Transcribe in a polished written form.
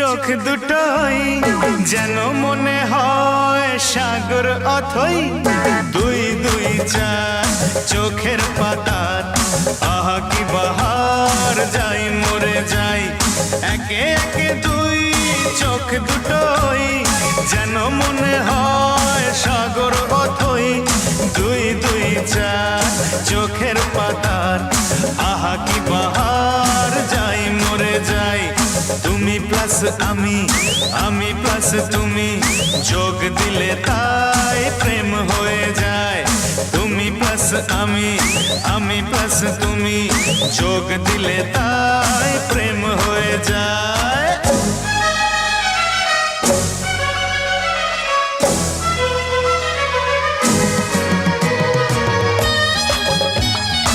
চোখ দুটোই যেন মনে হয় সাগর অথই দুই দুই চার চোখের পাতার আহা কি বাহার যাই মরে যাই একে একে দুই চোখ দুটোই যেন মনে হয় সাগর অথই দুই দুই চার চোখের পাতার আহা কি বাহার যাই মরে যাই তুমি প্লাস আমি প্লাস তুমি যোগ দিলে তাই প্রেম হয়ে যায় তুমি প্লাস আমি প্লাস তুমি যোগ দিলে তাই প্রেম হয়ে যায়